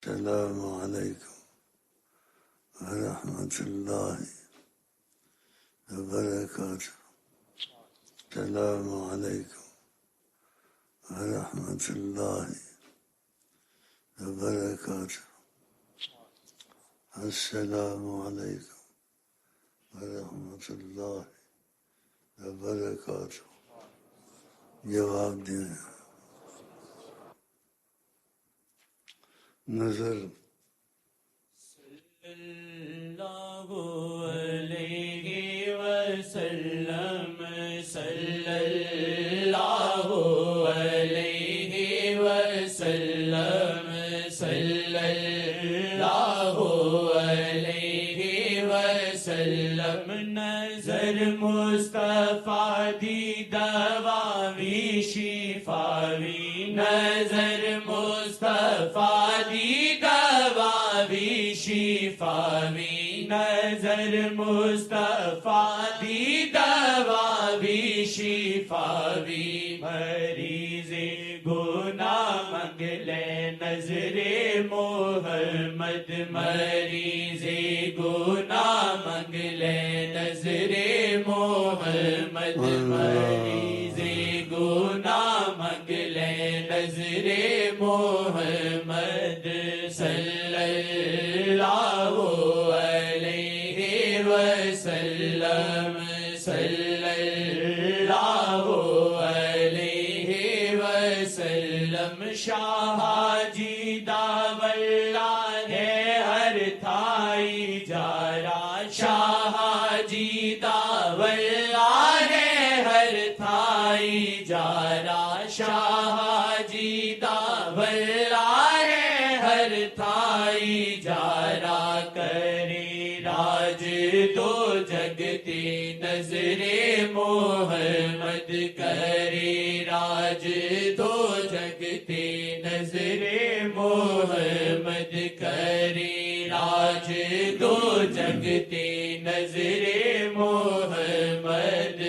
السلام علیکم ورحمۃ اللہ وبرکاتہ. السلام علیکم ورحمۃ اللہ وبرکاتہ. السلام علیکم ورحمۃ اللہ وبرکاتہ. جواب دیں. نظر اللہ علیہ وسلم صلی اللہ علیہ وسلم صلی اللہ علیہ وسلم. نظر مصطفیٰ دی دواوی شفاوی. نظر مصطفیٰ دی دواوی شفاوی. نظر مصطفیٰ دی دواوی شفاوی. مریض گناہ مانگ لے نظر محمد. مریض گناہ مانگ لے نظر محمد. مریض گناہ مانگ لے نظر محمد صلی اللہ علیہ وسلم. صلی اللہ علیہ وسلم. شاہ جی داولا ہے ہر تھائی جارا. شاہ جی داولا ہے ہر تھائی جارا. شاہ جی داولا ہے ہر تھائی جارا. کرے راج دو جگتی نظر محمد. کرے راج دو جگتی نظر محمد. کرے راج دو جگتی نظر محمد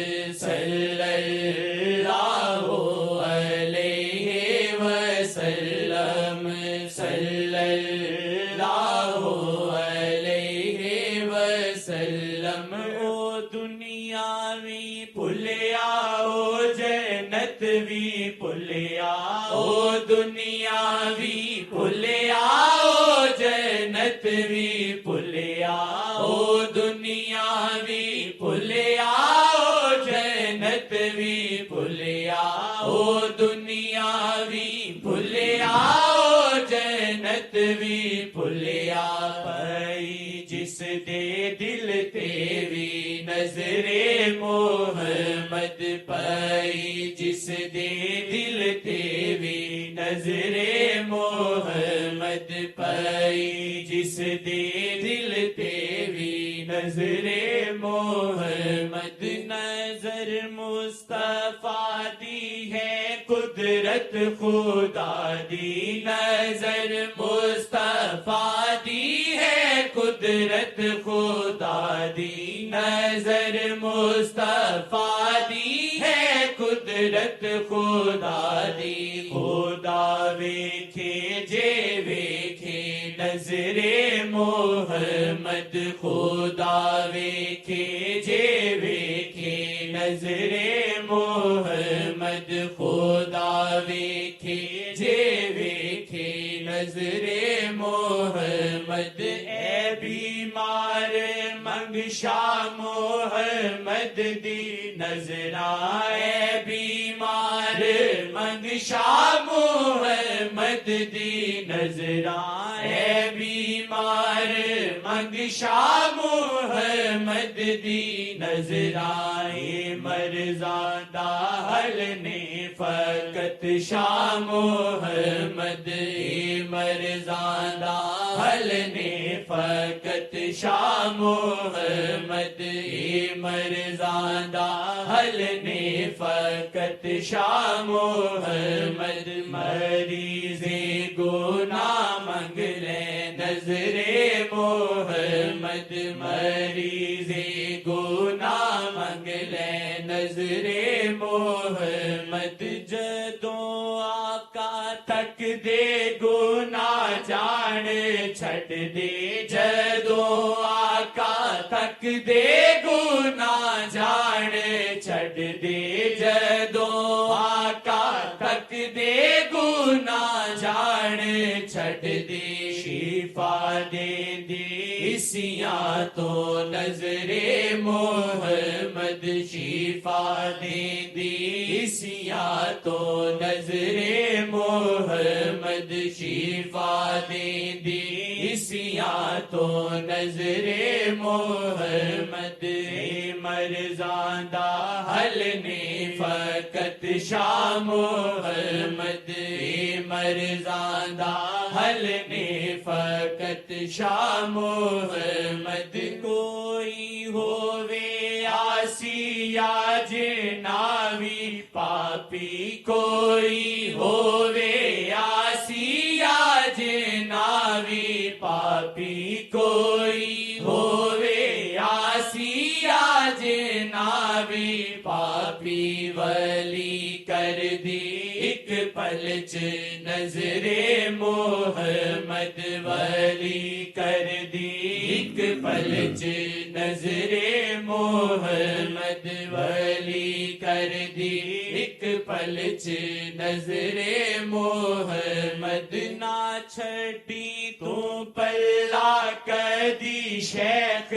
صلی اللہ علیہ وسلم. صلی اللہ علیہ وسلم. او دنیاوی پلیا او جنت وی پلیا. او دنیاوی پلیا او جنت وی پلیا. او دنیاوی پلیا او جنت وی پلیا. او دنیاوی پلیا او جنت وی پلیا. پئی جس دے دل تے وی نظر محمد. پئی جس دے دل تے وی نظر محمد. پئی جس دے دل تے وی نظر محمد. نظر مصطفیٰ دی ہے قدرت خدا دی. نظر مصطفیٰ دی ہے قدرت خدا دی. نظر مصطفیٰ دی ہے قدرت خدا دی. خدا ویکھے جے ویکھے نظر محمد. خدا ویکھے جے ویکھے نظر محمد. خدا ویکھے جے ویکھے نظر محمد. اے بیمار منگشا محمد دی نظرا. اے بیمار منگشا محمد دی نظرا. اے بیمار منگشا محمد دی نظرا. مرزاں دا حل نے فقط شاہ محمد. مرزاں دا حل نے فقط شاہ محمد. مرزاں دا حل نے فقط شاہ محمد. مریض گناہ مانگ لے نظر محمد. مریض گناہ مانگ لے نظر محمد. جدوں آقا تک دے گناہ جان چھڈ دے جدوں آقا تک دے گناہ جان چھڈ دے جدوں آقا تک دے گناہ جان چھڈ دے شفا دے دیسیاں تو نظر محمد شفا دے دیسیاں تو نظر محمد شفا دے دیسیاں تو نظر محمد مرزاں دا حل نے فقط شاہ محمد مرزاں دا حل نے فقط شاہ محمد کوئی ہووے آسی یا جناوی پاپی کوئی ہووے آسی یا جناوی پاپی کوئی ہووے آسی یا جناوی پاپی ولی کر دی ایک پل چ نظر محمد ولی کر دی ایک پل چ نظر محمد ولی کر دی ایک پل چ نظر محمد نہ چھڈی تو پلا کدی شیخ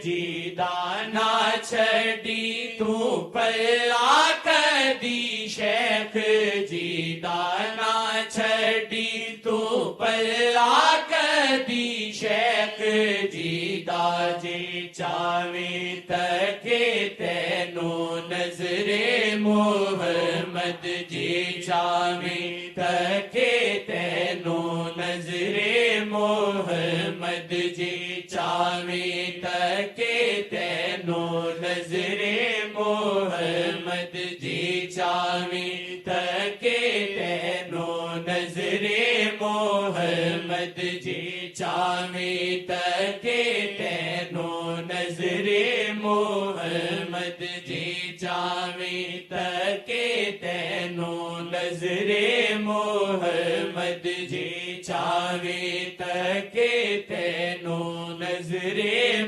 جی دا نہ چھڈی تو پلا کدی شیخ جی دا نہ چھڈی تو پلا کدی شیخ جی دا جے چاویں تکے تینوں نظر محمد جے چاویں تکے تینوں نظر محمد جے چاویں تکے تینوں نظر محمد جے چاویں تکے تینوں نظر محمد جے چاویں تکے تینوں نظر محمد جے چاویں تکے تینوں نظر محمد جے چاویں تکے تینوں نظر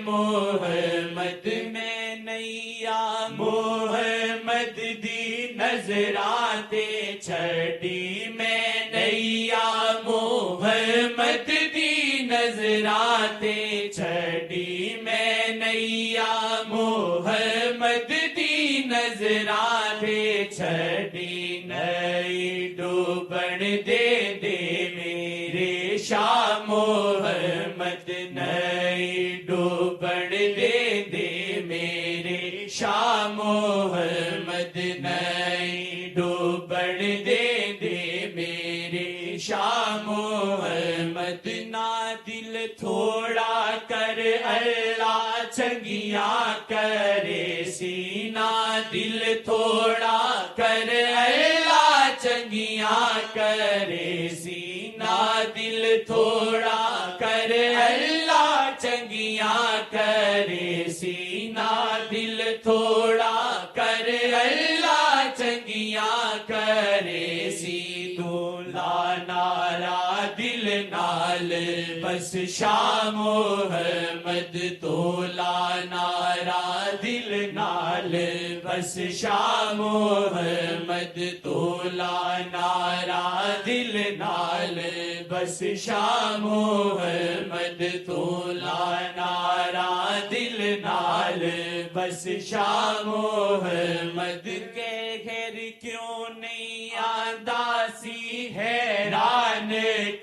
محمد میں نیا محمد دی نظراں تے چھڈی میں نیا محمد دی نظراں تے چھڈی میں نیا محمد دی نظراں تے چھڈی نئی ڈوبن دے دے میرے شاہ محمد نئی ڈوبن دے دے میرے شاہ محمد نئی ڈوبن دے دے میرے شاہ محمد نہ دل تھوڑا کر اللہ چنگیاں کرے سینہ دل تھوڑا کر اللہ چنگیاں کرے سینہ دل تھوڑا کر اللہ چنگیاں کرے سینہ دل تھوڑا کر اللہ چنگیاں کرے سی تو نارا دل نال بس شاہ محمد تولا نارا دل نال بس شاہ محمد تولا نارا دل نال بس شاہ محمد تولا نارا دل نال بس شاہ محمد کے گھر کیوں نہیں آندا سی حیران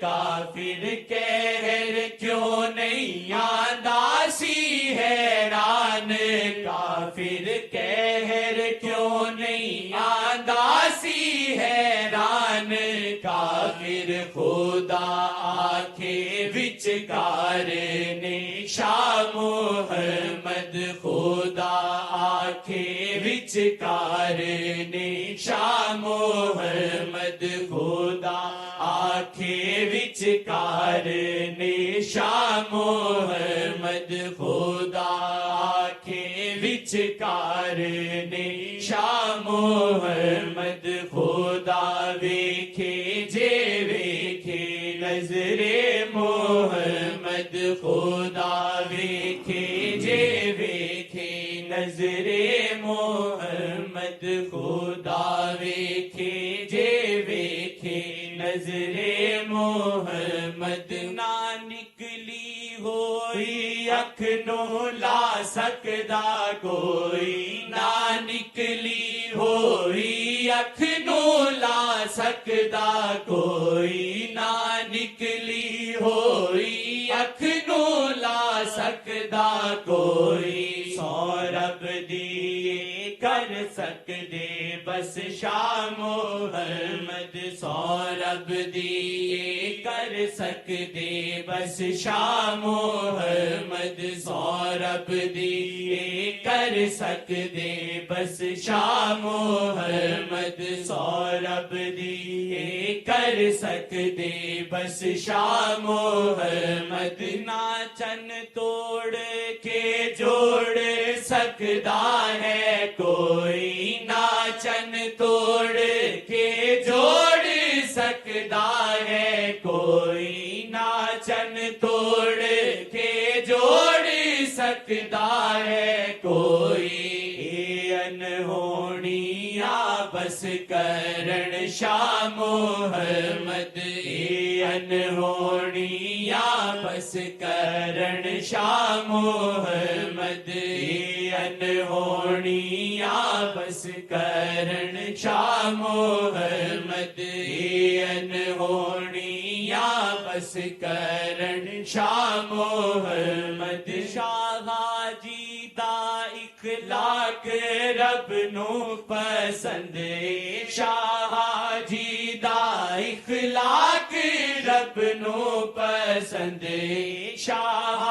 کافر کے گھر کیوں نہیں آندا سی حیران کافر کے گھر کیوں نہیں آندا سی حیران کافر خدا آنکھے وچکار نے شاہ محمد خدا آنکھے وچکار نے شاہ محمد خدا آنکھے وچکار نے شاہ محمد خدا آنکھے وچکار نے شاہ محمد خدا ویکھے جے ویکھے محمد خدا ویکھے جے ویکھے نظر محمد خدا ویکھے جے ویکھے نظر محمد نہ نکلی ہوئی اکھ نو لا سکدا کوئی نہ نکلی ہوئی اکھ نو لا سکدا کوئی نہ نکلی ہوئی اکھ نو لا سکدا کوئی سو رب دیے کر سکدے بس شاہ محمد سو رب دیے کر سکدے بس شاہ محمد سو رب دیے کر سکدے بس شاہ محمد سو رب دیے کر سکدے بس شاہ محمد ناچن توڑ کے جوڑ سکدا ہے کوئی ناچن توڑ کے جوڑ سکدا ہے کوئی ناچن توڑ کے جوڑ سکدا ہے کوئی انہونی آپس کرن شاہ محمد انہونی آپس کرن شاہ محمد انہونی آپس کرن شاہ محمد انہونی آپس کرن شاہ محمد شاہ جی دا اخلاق رب نو پسند شاہ جی دا اخلاق رب نو پسند شاہ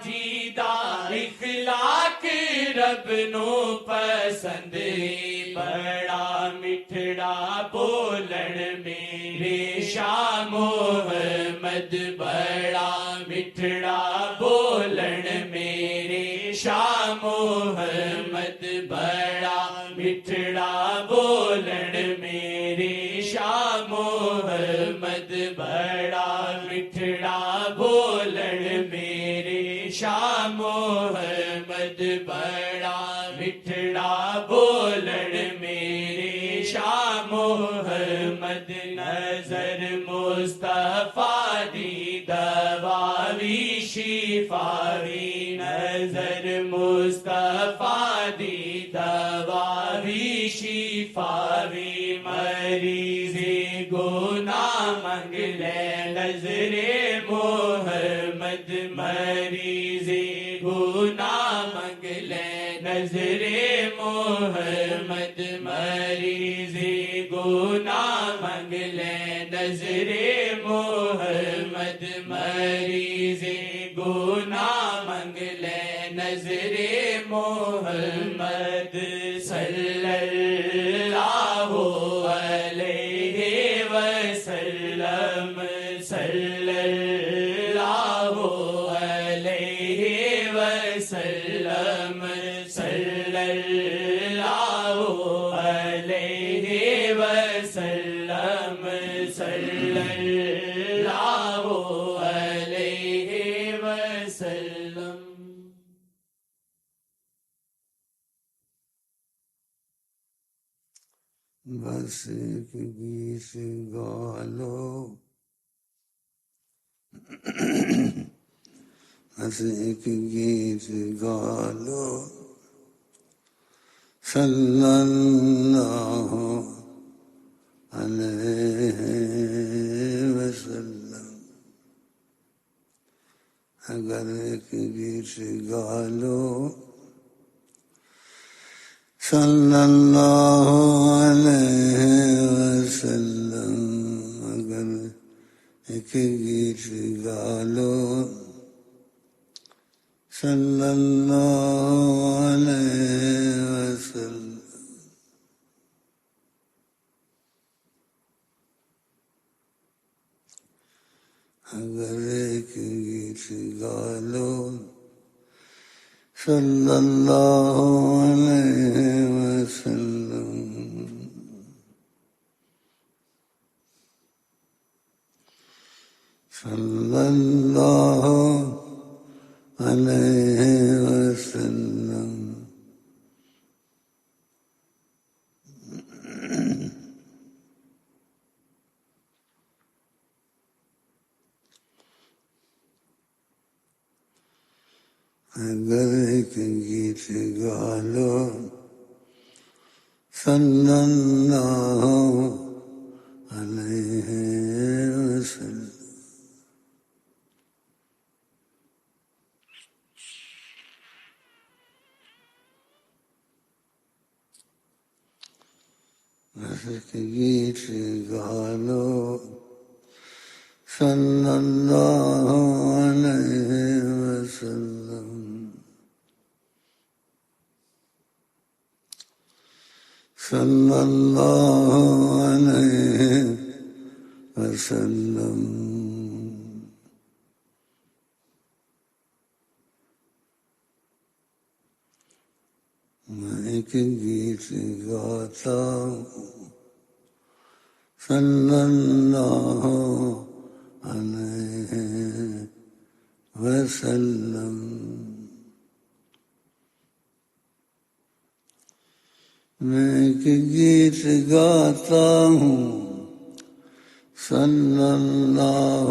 جی دا اخلاق رب نو پسند بڑا مٹھڑا بولن میرے شاہ محمد بڑا مٹھڑا بولن میرے شاہ محمد بڑا مٹھڑا بولن میرے شاہ محمد بڑا مٹھڑا بولن میرے شاہ محمد بڑا مٹھڑا بولن میرے شاہ محمد نظر مصطفیٰ دی دواوی شفاوی نظر مصطفیٰ دی دواوی شفاوی مریض گناہ منگ لے نظر محمد مریض گناہ منگ لے نظر محمد مریض گناہ منگ لے نظر محمد مریض گناہ منگ لے نظر محمد صلی اللہ علیہ وسلم صلی اللہ علیہ وسلم صلی اللہ علیہ وسلم صلی اللہ علیہ وسلم بس ایک گیت گا لو بس ایک گیت گا لو صلی اللہ علیہ وسلم اگر ایک گیت گا لو صلی اللہ علیہ وسلم اگر ایک گیت گا لو صلی اللہ علیہ وسلم اگر ایک گیت گا لو صلی اللہ علیہ وسلم صلی اللہ علیہ وسلم اگر ایک گیت گا لو صلی اللہ علیہ وسلم، ایک گیت گا لو صلی اللہ علیہ وسلم، صلی اللہ علیہ وسلم، میں ایک گیت گاتا ہوں صلی اللہ علیہ وسلم، میں ایک گیت گاتا ہوں صلی اللہ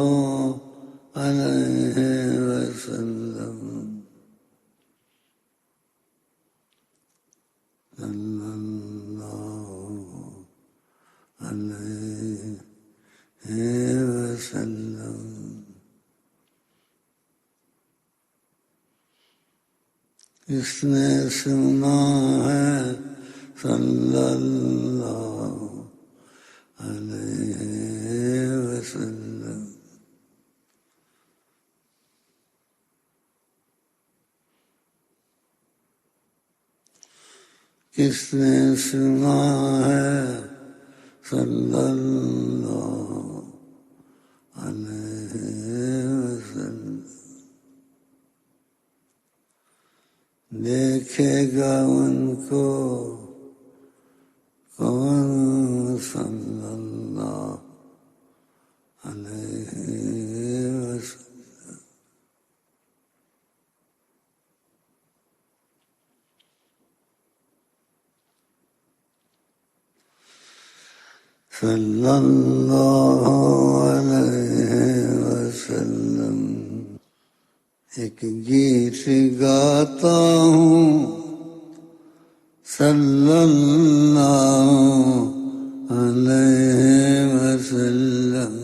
علیہ وسلم، صلی اللہ علیہ وسلم، کس نے سنا ہے صلی اللہ علیہ وسلم، کس نے سنا ہے صلی اللہ علیہ وسلم، دیکھے گا ان کو کون صلی اللہ علیہ وسلم، صلی اللہ علیہ وسلم، ایک گیت گاتا ہوں صلی اللہ علیہ وسلم،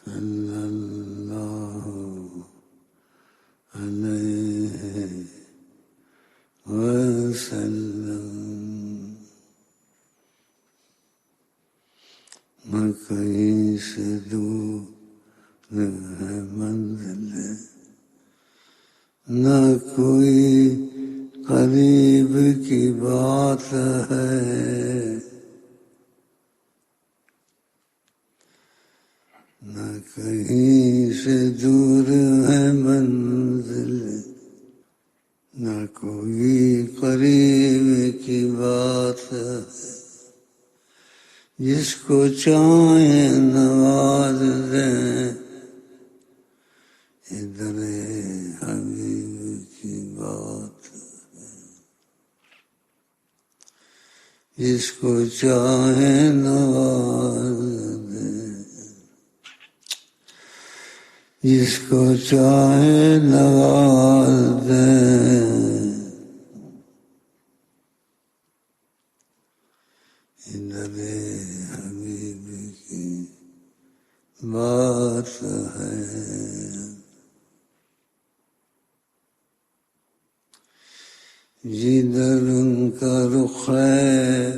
صلی اللہ علیہ وسلم، میں کہیں سے دور ہے منزل، نہ کوئی قریب کی بات ہے، نہ کہیں سے دور ہے منزل، نہ کوئی قریب کی بات ہے، جس کو چاہیں نواز دیں، ادھر حبیب کی بات ہے، جس کو چاہیں نواز دیں، جس کو چاہیں نواز دیں، ادھر حبیب کی بات ہے، جدھر ان کا رخ ہے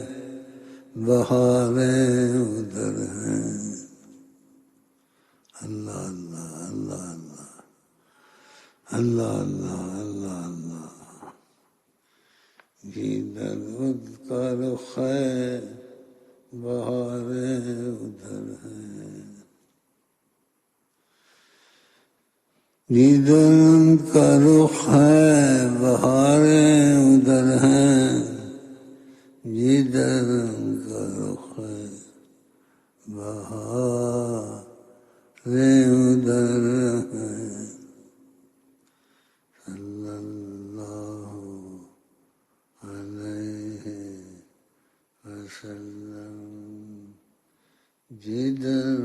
بہاریں ادھر ہیں، اللہ اللہ اللہ اللہ اللہ اللہ اللہ، جدھر ان کا رخ ہے بہاریں ادھر ہیں، جدھر ان کا رخ ہے بہاریں ادھر ہیں، جدھر ان کا رخ ہے بہاریں سے ادھر ہے صلی اللہ علیہ وسلم جدھر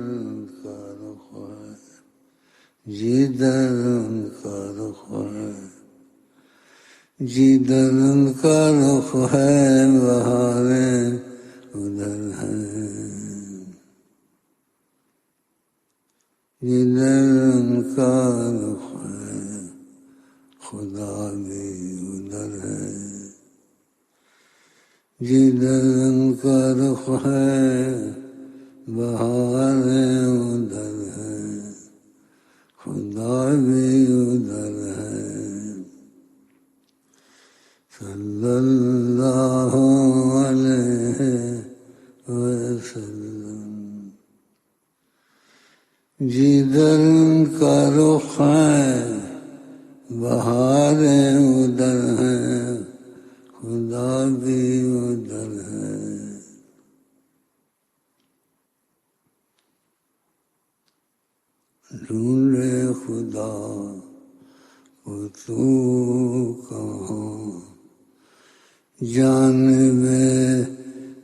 کا رخ ہے جدھر ان کا رخ ہے جدھر ان کا رخ ہے بہاریں ادھر ہیں جدھر ان کا رخ ہے خدا بھی ادھر ہے جدھر ان کا رخ ہے بہاریں ادھر ہے خدا بھی ادھر ہے صلی اللہ علیہ وسلم جدھر ان کا رخ ہے بہاریں ادھر ہیں خدا بھی ادھر ہے ڈھونڈے خدا کو تو کہاں جانب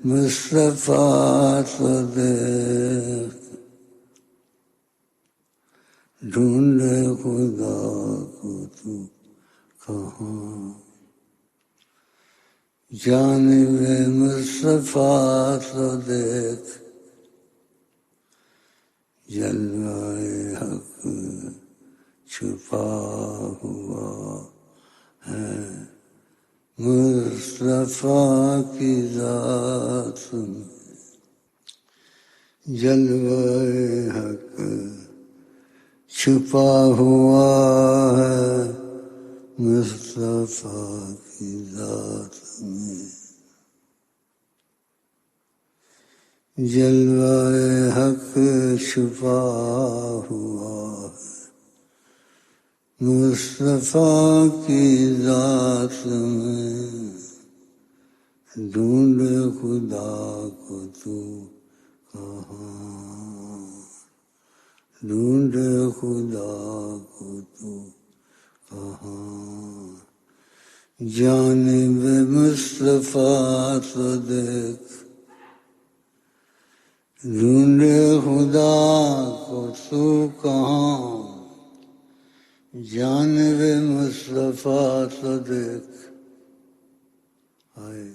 مصطفیٰ تو دیکھ ڈھونڈے خدا کو تو کہاں جانب مصطفیٰ تو دیکھ جلوۂ حق چھپا ہوا ہے مصطفیٰ کی ذات میں جلوۂ حق چھپا ہوا ہے مصطفیٰ کی ذات میں جلوۂ حق چھپا ہوا ہے مصطفیٰ کی ذات میں ڈھونڈ خدا کو تو کہاں ڈھونڈ خدا کو تو کہاں جانب مصطفیٰ تو دیکھ ڈھونڈ خدا کو تو کہاں جانب مصطفیٰ تو دیکھ ہائے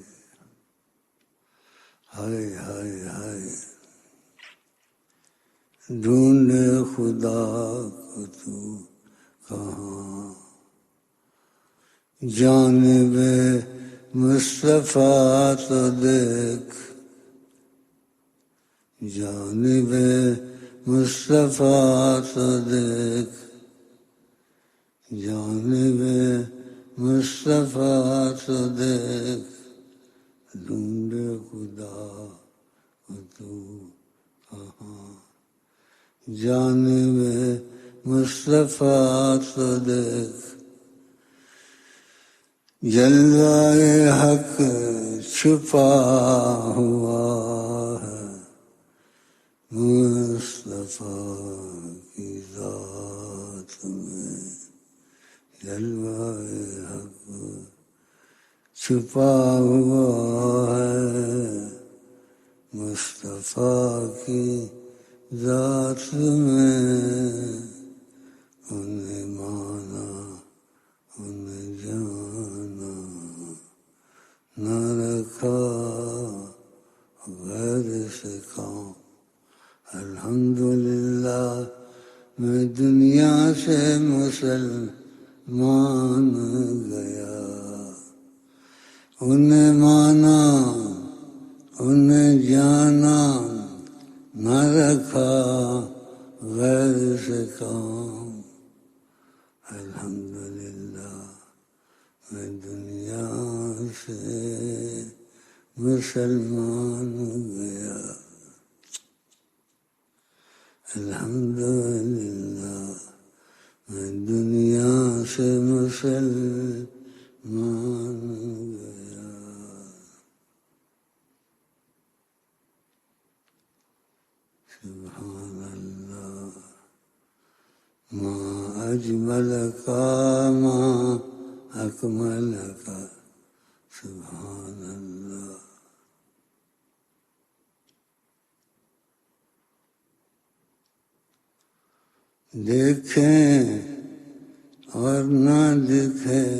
ہائے ہائے ہائے ڈھونڈ خدا کو تو کہاں جانب مصطفیٰ تو دیکھ جانب مصطفیٰ تو دیکھ جانب مصطفیٰ تو دیکھ ڈھونڈ خدا کو تو کہاں جانب مصطفیٰ تو دیکھ جلوۂ حق چھپا ہوا ہے مصطفیٰ کی ذات میں جلوۂ حق چھپا ہوا ہے مصطفیٰ کی ذات میں انہیں مانا انہیں جانا نہ رکھا غیر سے کام الحمدللہ میں دنیا سے مسلمان گیا انہیں مانا انہیں جانا نہ رکھا غیر سے کام الحمدللہ میں دنیا سے مسلمان گیا الحمدللہ میں دنیا سے مسلمان گیا سبحان اللہ اجمل کا ما اکمل کا سبحان اللہ. دیکھیں اور نہ دکھیں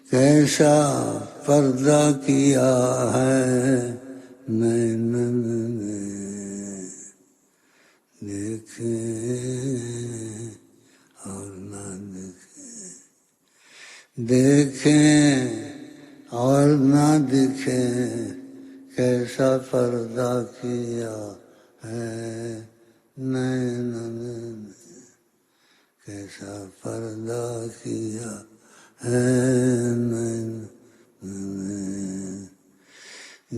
کیسا پردہ کیا ہے نینن نے. دیکھیں اور نہ دکھیں، دیکھیں اور نہ دکھیں کیسا پردہ کیا ہے نینن نے. کیسا پردہ کیا ہے نینن نے.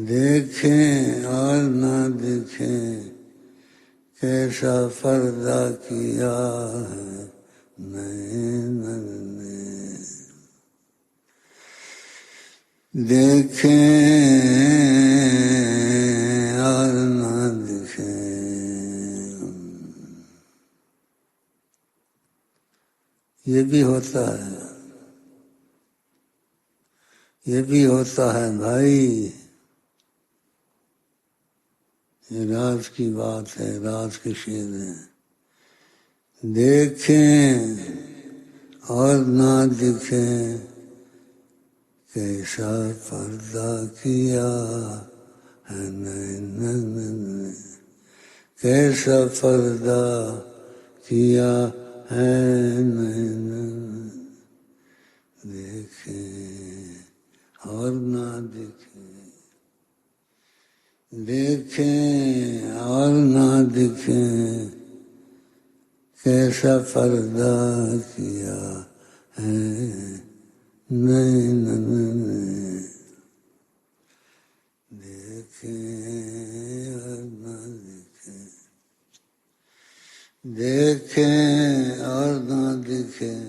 دیکھیں اور نہ دیکھیں کیسا پردہ کیا ہے نینن نے. دیکھیں اور نہ دیکھیں. یہ بھی ہوتا ہے، یہ بھی ہوتا ہے بھائی. یہ راز کی بات ہے، راز کے شعر ہیں. دیکھیں اور نہ دکھیں کیسا پردہ کیا ہے نینن نے. کیسا پردہ کیا ہے نینن. دیکھیں اور نہ دیکھیں، دیکھیں اور نہ دیکھیں کیسا پردہ کیا ہے نینن نے. دیکھیں اور نہ دیکھیں، دیکھیں اور نہ دیکھیں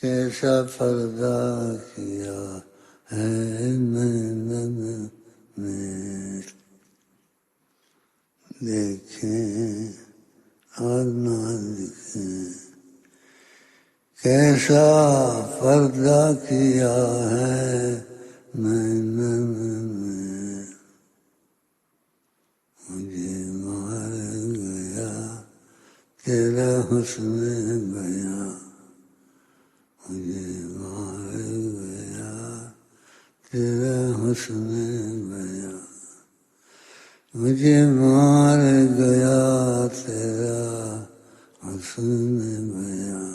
کیسا پردہ کیا ہے نینن نے. دیکھیں اور نہ دیکھیں کیسا پردہ کیا ہے نینن نے. مجھے مار گیا تیرا حسن بیاں. مجھے مار گیا تیرا حسن بیاں. مجھے مار گیا تیرا حسن بیاں.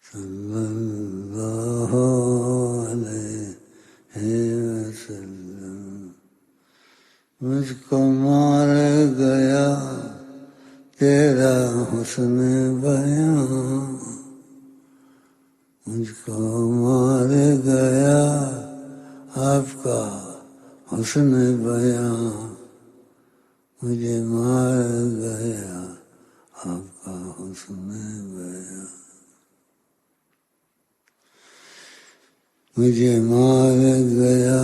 صلی اللہ علیہ وسلم. مجھ کو مار گیا تیرا حسن بیاں. مجھ کو مار گیا آپ کا حسن بیاں. مجھے مار گیا آپ کا حسن بیاں. مجھے مار گیا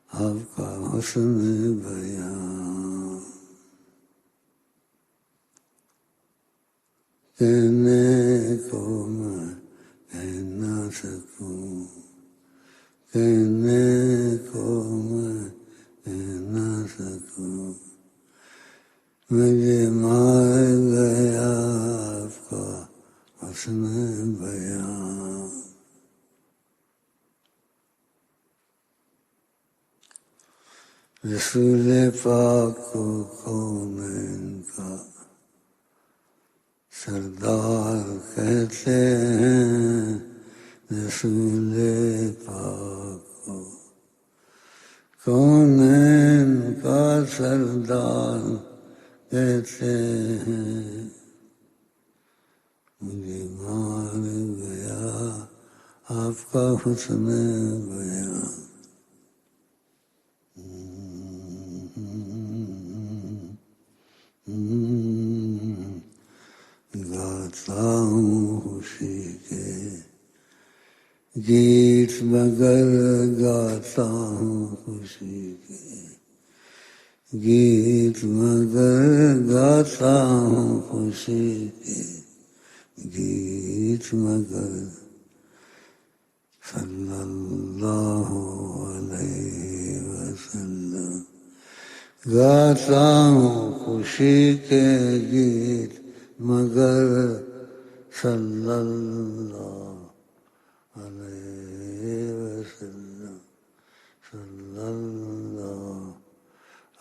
آپ کا حسن بیاں. کہنے کو میں کہہ نہ سکوں، کہنے کو میں کہہ نہ سکوں. مجھے مار گیا آپ کا حسن بیاں. رسول پاک کو کونین کا سردار کہتے ہیں. رسول پاک کو کونین کا سردار کہتے ہیں. مجھے مار گیا آپ کا حسن بیاں. گاتا ہوں خوشی کے گیت مگر گاتا ہوں خوشی کے گیت مگر گاتا ہوں خوشی کے گیت مگر صلی اللہ علیہ وسلم گاتا ہوں خوشی کے گیت مگر صلی اللہ علیہ وسلم صلی اللہ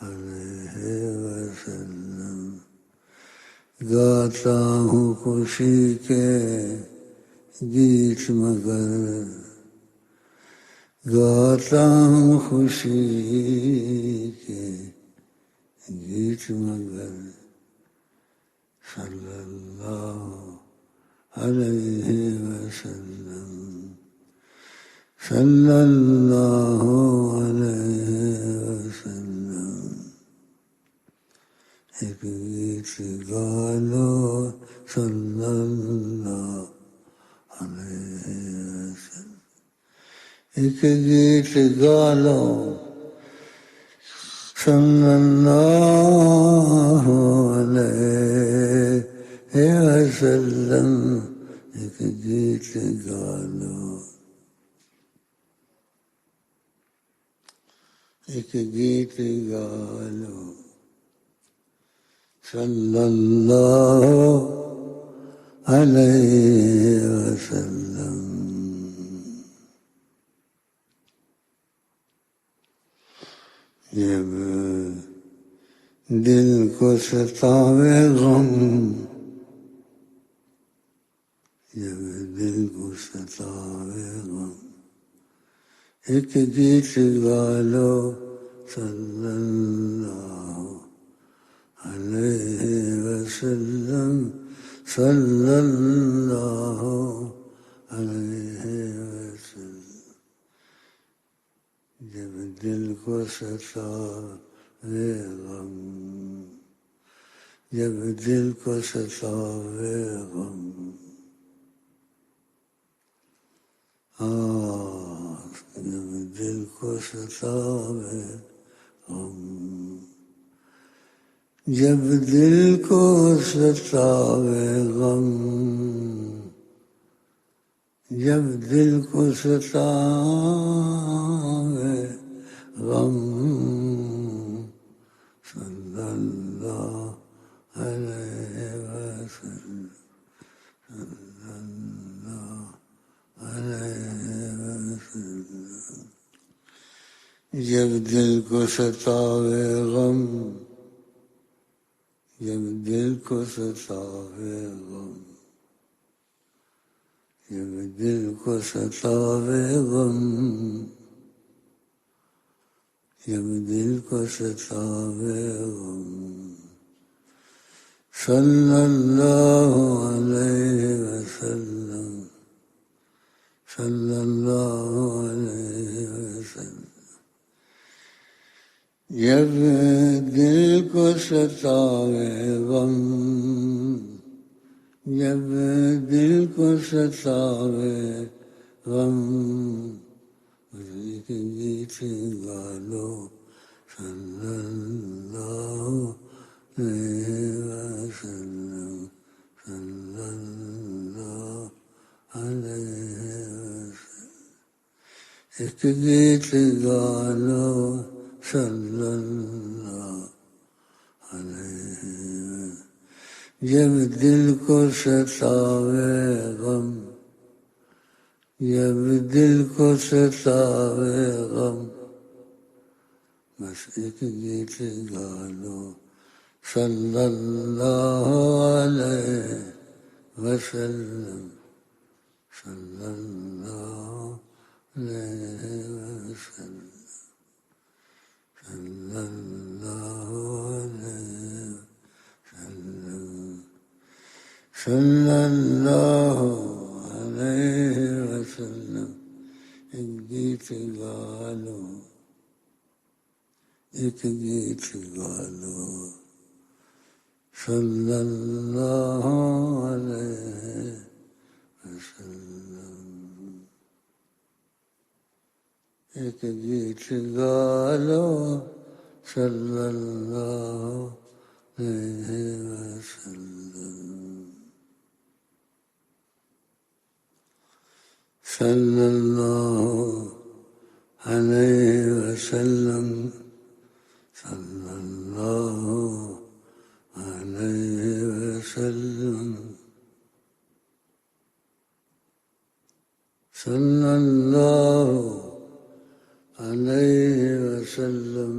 علیہ وسلم گاتا ہوں خوشی کے گیت مگر گاتا ہوں خوشی کے گیت مگر صلی اللہ علیہ وسلم صلی اللہ علیہ وسلم ایک گیت گا لو صلی اللہ علیہ وسلم ایک گیت گا لو صلی اللہ علیہ وسلم ایک گیت گا لو ایک گیت گا لو صلی اللہ علیہ وسلم جب دل کو ستاوے غم جب دل کو ستاوے غم ایک گیت گا لو صلی اللہ علیہ وسلم صلی اللہ علیہ وسلم جب دل کو ستاوے غم جب دل کو ستاوے غم جب دل کو ستاوے غم جب دل کو ستاوے غم جب دل کو ستاوے غم صلی اللہ علیہ وسلم صلی اللہ علیہ وسلم جب دل کو ستاوے غم جب دل کو ستاوے غم جب دل کو ستاوے غم جب دل کو ستاوے غم صلی اللہ علیہ وسلم صلی اللہ علیہ وسلم جب دل کو ستاوے غم جب دل کو ستاوے غم ایک گیت گا لو صلی اللہ علیہ وسلم صلی اللہ علیہ وسلم ایک گیت گا لو صلی اللہ علیہ وسلم جب دل کو ستاوے غم جب دل کو ستاوے غم بس ایک گیت گا لو صلی اللہ علیہ وسلم صلی اللہ علیہ وسلم صلی اللہ علیہ وسلم صلی اللہ علیہ وسلم ایک گیت گا لو ایک گیت گا لو صلی اللہ علیہ وسلم ایک گیت گا لو صلی اللہ علیہ وسلم صلی اللہ علیہ وسلم صلی اللہ علیہ وسلم صلی اللہ علیہ وسلم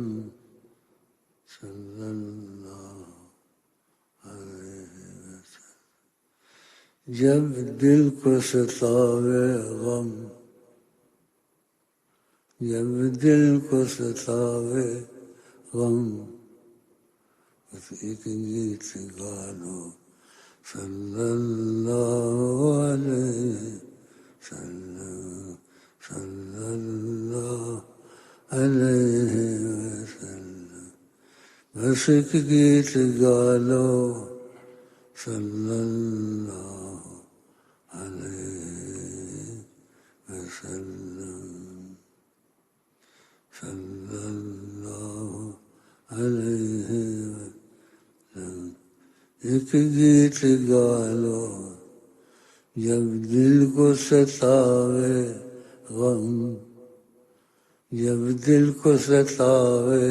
صلی اللہ علیہ وسلم جب دل کو ستاوے غم جب دل کو ستاوے غم بس ایک گیت گا لو صلی اللہ علیہ وسلم صلی اللہ علیہ وسلم بس ایک گیت گا لو صلی اللہ علیہ وسلم صلی اللہ علیہ وسلم ایک گیت گا لو جب دل کو ستاوے غم جب دل کو ستاوے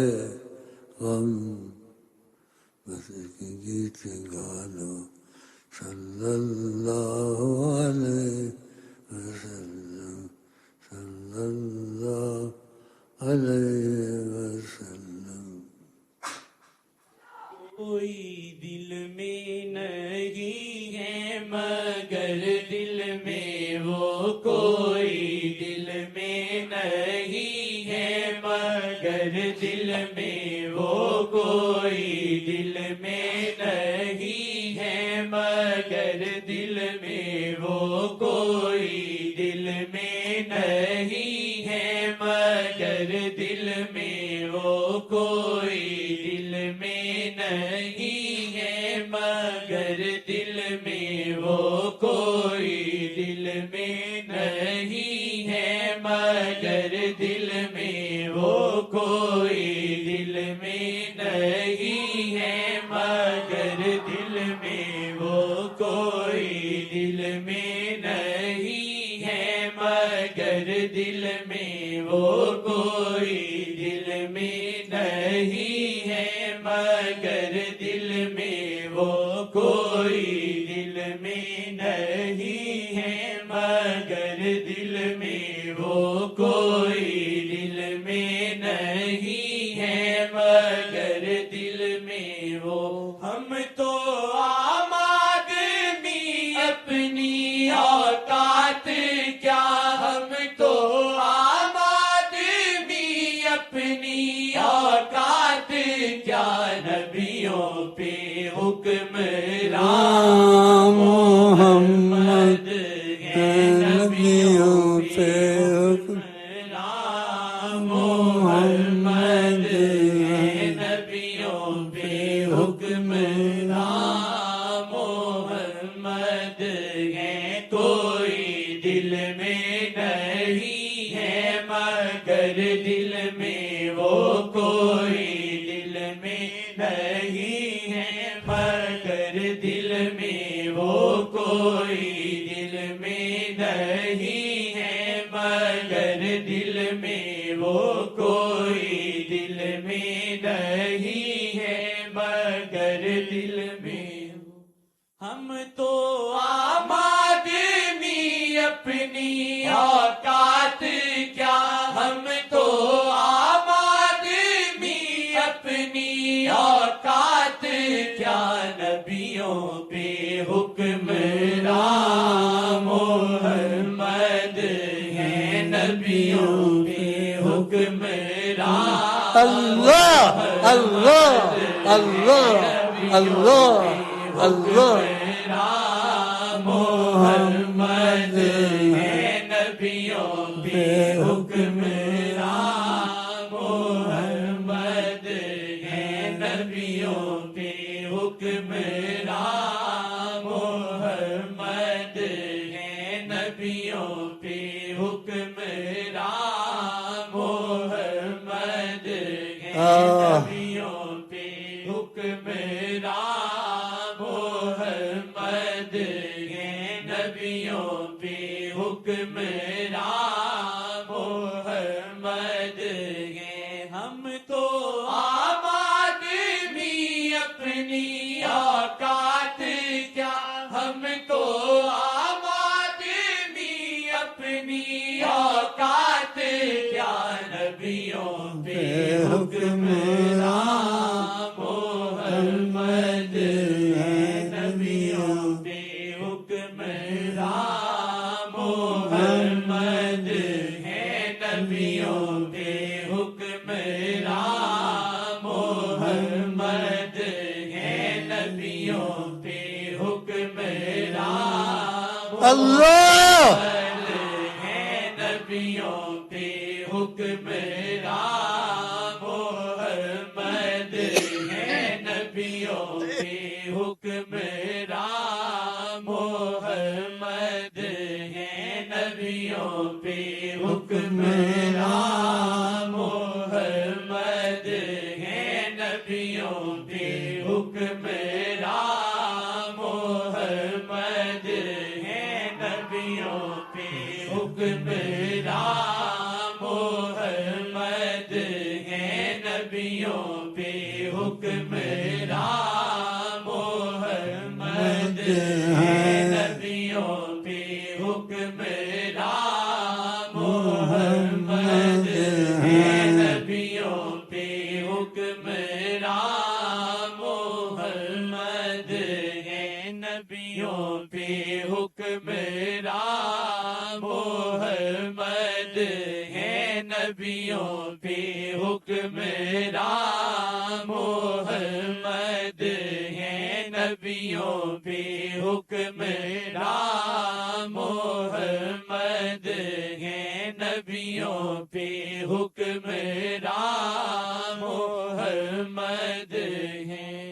غم بس ایک گیت گا لو صلی اللہ علیہ وسلم صلی اللہ علیہ وسلم کوئی دل میں نہیں ہے مگر دل میں وہ کوئی دل میں نہیں ہے مگر دل میں وہ کوئی دل میں نہیں ہے مگر دل میں وہ کوئی دل میں نہیں ہے مگر دل میں وہ کوئی دل میں نہیں ہے مگر دل میں وہ کوئی دل میں نہیں ہے مگر دل میں وہ کوئی دل میں نہیں ہے مگر دل میں وہ کوئی دل میں نہیں ہے مگر دل میں وہ کوئی دل میں نہیں ہے مگر دل میں وہ کوئی دل میں نہیں ہے مگر دل میں وہ کوئی دل میں نہیں ہے مگر دل میں وہ ہم تو عام آدمی اپنی اوقات کیا ہم تو عام آدمی اپنی اوقات کیا نبیوں پہ حکمران محمد ہے نبیوں پہ حکمران محمد ہے نبیوں پہ حکمران محمد ہے کوئی دل میں نہیں ہے مگر دل میں وہ کوئی دل میں نہیں ہے مگر دل میں وہ کوئی دل میں نہیں ہے مگر دل میں وہ کوئی دل میں نہیں ہے مگر دل میں ہم تو عام آدمی اپنی اوقات کیا ہم تو عام آدمی اپنی اوقات کیا نبیوں پہ حکمران محمد ہے نبیوں پہ حکمران اللہ اللہ اللہ اللہ اللہ محمد ہے نبیوں پہ حکمران محمد ہے نبیوں پہ حکمران محمد ہے نبیوں پہ حکمران محمد ہے نبیوں پہ حکمران محمد ہیں نبیوں پہ حکمران محمد ہیں ہم تو عام آدمی اپنی اوقات کیا ہم تو عام آدمی اپنی اوقات کیا نبیوں پہ حکمران محمد ہیں نبیوں پہ حکمران محمد ہیں نبیوں پہ حکمران محمد ہیں نبیوں پہ حکمران اللہ ہیں نبیوں پہ حکمران محمد ہیں نبیوں پہ حکمران محمد ہیں نبیوں پہ حکمران محمد ہیں نبیوں پہ حکمران محمد ہیں نبیوں پہ حکمران محمد ہیں نبیوں پہ حکمران محمد ہیں نبیوں پہ حکمران محمد ہیں نبیوں پہ حکمران محمد ہیں نبیوں پہ حکمران محمد ہیں نبیوں پہ حکمران محمد ہیں نبیوں پہ حکمران محمد ہیں نبیوں پہ حکمران محمد ہیں